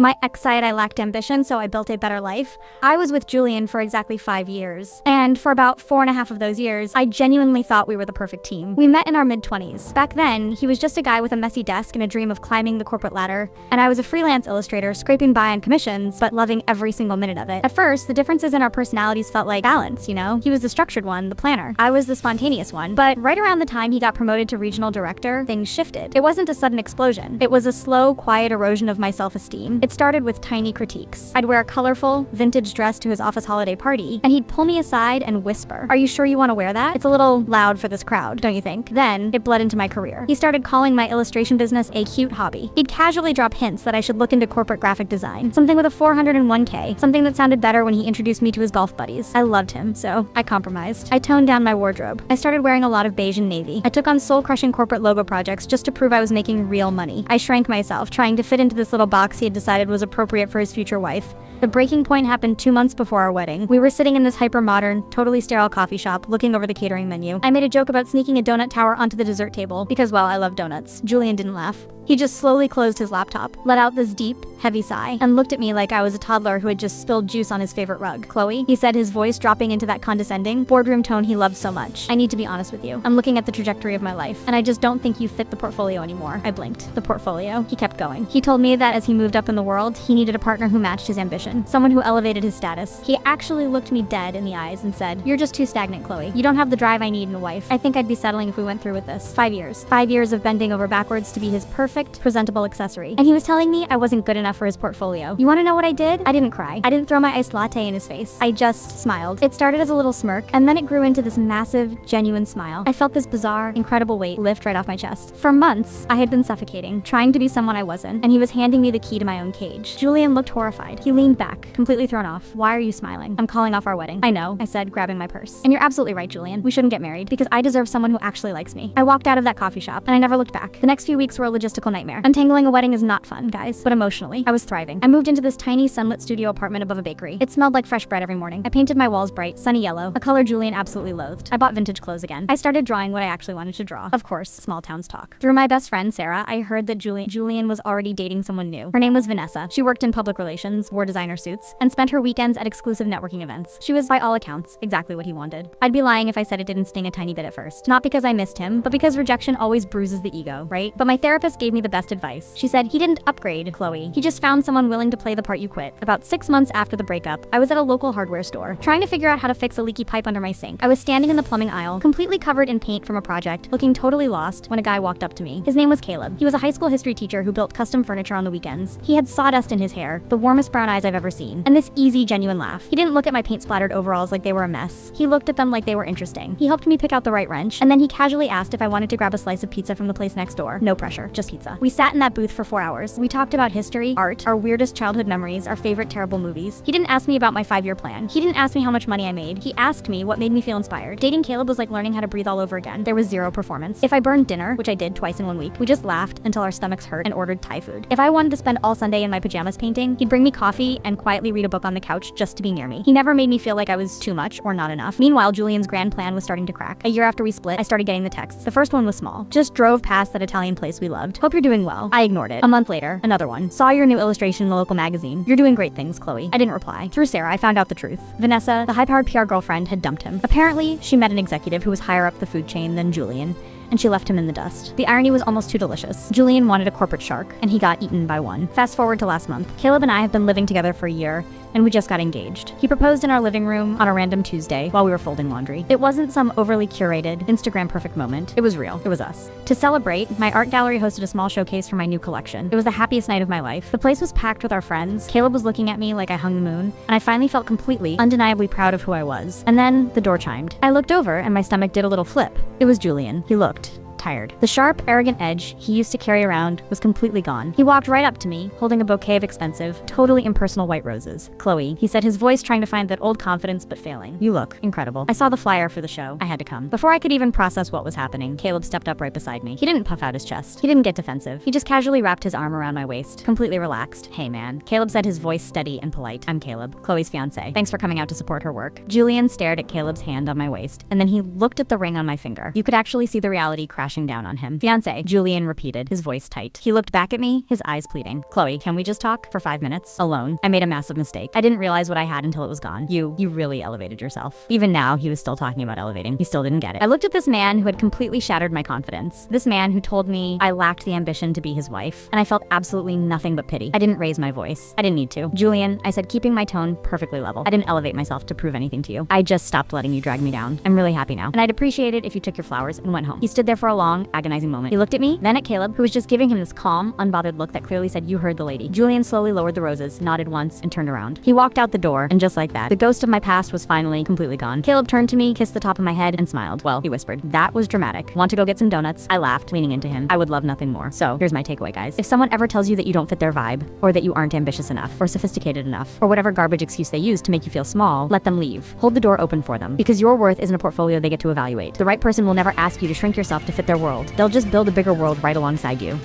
My ex said I lacked ambition, so I built a better life. I was with Julian for exactly 5 years. And for about 4.5 of those years, I genuinely thought we were the perfect team. We met in our mid-20s. Back then, he was just a guy with a messy desk and a dream of climbing the corporate ladder. And I was a freelance illustrator, scraping by on commissions, but loving every single minute of it. At first, the differences in our personalities felt like balance, you know? He was the structured one, the planner. I was the spontaneous one. But right around the time he got promoted to regional director, things shifted. It wasn't a sudden explosion. It was a slow, quiet erosion of my self-esteem. It started with tiny critiques. I'd wear a colorful, vintage dress to his office holiday party, and he'd pull me aside and whisper, "Are you sure you want to wear that? It's a little loud for this crowd, don't you think?" Then, it bled into my career. He started calling my illustration business a cute hobby. He'd casually drop hints that I should look into corporate graphic design, something with a 401k, something that sounded better when he introduced me to his golf buddies. I loved him, so I compromised. I toned down my wardrobe. I started wearing a lot of beige and navy. I took on soul-crushing corporate logo projects just to prove I was making real money. I shrank myself, trying to fit into this little box he had decided was appropriate for his future wife. The breaking point happened 2 months before our wedding. We were sitting in this hyper-modern, totally sterile coffee shop, looking over the catering menu. I made a joke about sneaking a donut tower onto the dessert table, because, well, I love donuts. Julian didn't laugh. He just slowly closed his laptop, let out this deep, heavy sigh, and looked at me like I was a toddler who had just spilled juice on his favorite rug. "Chloe," he said, his voice dropping into that condescending, boardroom tone he loved so much. "I need to be honest with you. I'm looking at the trajectory of my life, and I just don't think you fit the portfolio anymore." I blinked. The portfolio? He kept going. He told me that as he moved up in the world, he needed a partner who matched his ambition, someone who elevated his status. He actually looked me dead in the eyes and said, "You're just too stagnant, Chloe. You don't have the drive I need in a wife. I think I'd be settling if we went through with this." 5 years. 5 years of bending over backwards to be his perfect, presentable accessory. And he was telling me I wasn't good enough for his portfolio. You want to know what I did? I didn't cry. I didn't throw my iced latte in his face. I just smiled. It started as a little smirk, and then it grew into this massive, genuine smile. I felt this bizarre, incredible weight lift right off my chest. For months, I had been suffocating, trying to be someone I wasn't, and he was handing me the key to my own cage. Julian looked horrified. He leaned back, completely thrown off. "Why are you smiling?" "I'm calling off our wedding." "I know," I said, grabbing my purse. "And you're absolutely right, Julian. We shouldn't get married, because I deserve someone who actually likes me." I walked out of that coffee shop, and I never looked back. The next few weeks were a logistical nightmare. Untangling a wedding is not fun, guys, but emotionally, I was thriving. I moved into this tiny sunlit studio apartment above a bakery. It smelled like fresh bread every morning. I painted my walls bright, sunny yellow, a color Julian absolutely loathed. I bought vintage clothes again. I started drawing what I actually wanted to draw. Of course, small towns talk. Through my best friend, Sarah, I heard that Julian was already dating someone new. Her name was Vanessa. She worked in public relations, wore designer suits, and spent her weekends at exclusive networking events. She was, by all accounts, exactly what he wanted. I'd be lying if I said it didn't sting a tiny bit at first. Not because I missed him, but because rejection always bruises the ego, right? But my therapist gave me the best advice. She said, "He didn't upgrade, Chloe. He just found someone willing to play the part you quit." About 6 months after the breakup, I was at a local hardware store, trying to figure out how to fix a leaky pipe under my sink. I was standing in the plumbing aisle, completely covered in paint from a project, looking totally lost, when a guy walked up to me. His name was Caleb. He was a high school history teacher who built custom furniture on the weekends. He had sawdust in his hair, the warmest brown eyes I've ever seen, and this easy, genuine laugh. He didn't look at my paint-splattered overalls like they were a mess. He looked at them like they were interesting. He helped me pick out the right wrench, and then he casually asked if I wanted to grab a slice of pizza from the place next door. No pressure, just pizza. We sat in that booth for 4 hours. We talked about history, art, our weirdest childhood memories, our favorite terrible movies. He didn't ask me about my 5-year plan. He didn't ask me how much money I made. He asked me what made me feel inspired. Dating Caleb was like learning how to breathe all over again. There was zero performance. If I burned dinner, which I did twice in 1 week, we just laughed until our stomachs hurt and ordered Thai food. If I wanted to spend all Sunday in my pajamas painting, he'd bring me coffee and quietly read a book on the couch just to be near me. He never made me feel like I was too much or not enough. Meanwhile, Julian's grand plan was starting to crack. A year after we split, I started getting the texts. The first one was small. "Just drove past that Italian place we loved. Hope you're doing well." I ignored it. A month later, another one. "Saw your new illustration in the local magazine. You're doing great things, Chloe." I didn't reply. Through Sarah, I found out the truth. Vanessa, the high-powered PR girlfriend, had dumped him. Apparently, she met an executive who was higher up the food chain than Julian, and she left him in the dust. The irony was almost too delicious. Julian wanted a corporate shark, and he got eaten by one. Fast forward to last month. Caleb and I have been living together for a year, and we just got engaged. He proposed in our living room on a random Tuesday while we were folding laundry. It wasn't some overly curated, Instagram perfect moment. It was real. It was us. To celebrate, my art gallery hosted a small showcase for my new collection. It was the happiest night of my life. The place was packed with our friends. Caleb was looking at me like I hung the moon, and I finally felt completely, undeniably proud of who I was. And then the door chimed. I looked over, and my stomach did a little flip. It was Julian. He looked tired. The sharp, arrogant edge he used to carry around was completely gone. He walked right up to me, holding a bouquet of expensive, totally impersonal white roses. "Chloe," he said, his voice trying to find that old confidence but failing. "You look incredible." I saw the flyer for the show. I had to come. Before I could even process what was happening, Caleb stepped up right beside me. He didn't puff out his chest. He didn't get defensive. He just casually wrapped his arm around my waist, completely relaxed. "Hey man," Caleb said, his voice steady and polite. "I'm Caleb, Chloe's fiance. Thanks for coming out to support her work." Julian stared at Caleb's hand on my waist, and then he looked at the ring on my finger. You could actually see the reality crash crashing down on him. Fiancé, Julian repeated, his voice tight. He looked back at me, his eyes pleading. Chloe, can we just talk for 5 minutes? Alone. I made a massive mistake. I didn't realize what I had until it was gone. You really elevated yourself. Even now, he was still talking about elevating. He still didn't get it. I looked at this man who had completely shattered my confidence. This man who told me I lacked the ambition to be his wife, and I felt absolutely nothing but pity. I didn't raise my voice. I didn't need to. Julian, I said, keeping my tone perfectly level. I didn't elevate myself to prove anything to you. I just stopped letting you drag me down. I'm really happy now, and I'd appreciate it if you took your flowers and went home. He stood there for a long, agonizing moment. He looked at me, then at Caleb, who was just giving him this calm, unbothered look that clearly said, you heard the lady. Julian slowly lowered the roses, nodded once, and turned around. He walked out the door, and just like that, the ghost of my past was finally completely gone. Caleb turned to me, kissed the top of my head, and smiled. Well, he whispered, that was dramatic. Want to go get some donuts? I laughed, leaning into him. I would love nothing more. So here's my takeaway, guys. If someone ever tells you that you don't fit their vibe, or that you aren't ambitious enough, or sophisticated enough, or whatever garbage excuse they use to make you feel small, let them leave. Hold the door open for them, because your worth isn't a portfolio they get to evaluate. The right person will never ask you to shrink yourself to fit their world. They'll just build a bigger world right alongside you.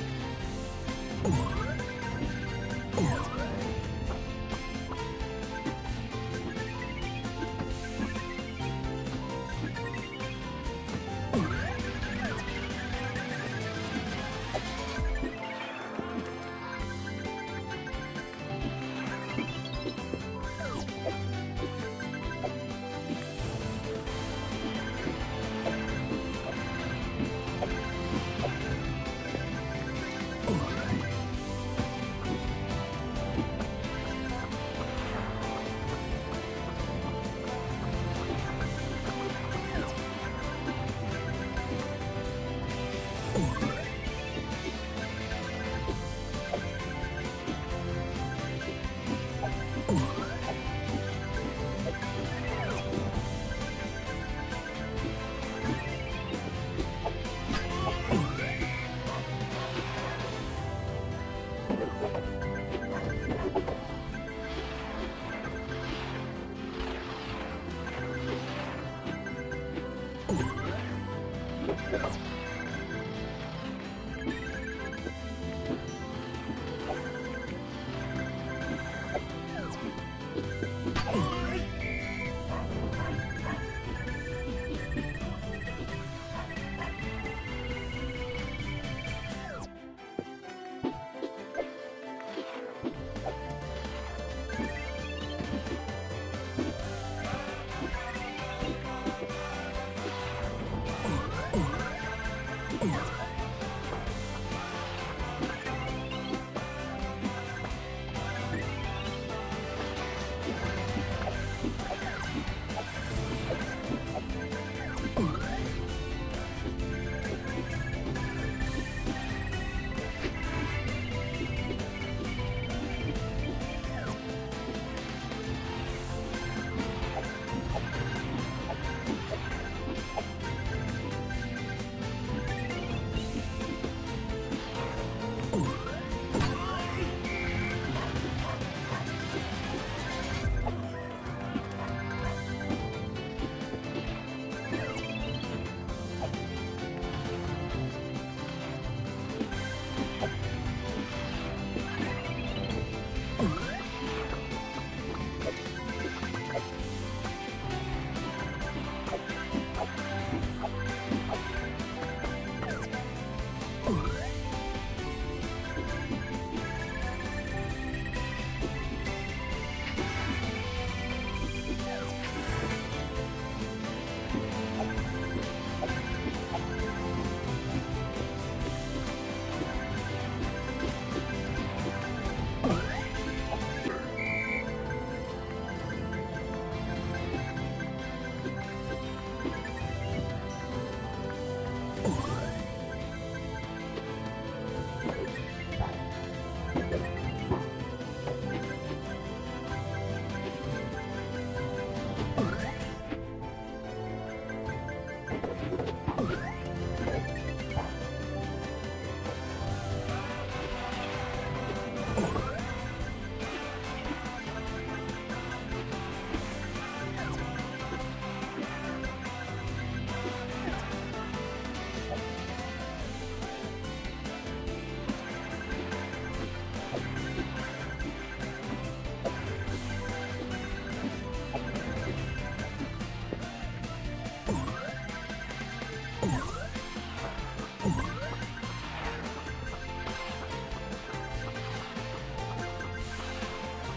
Oh.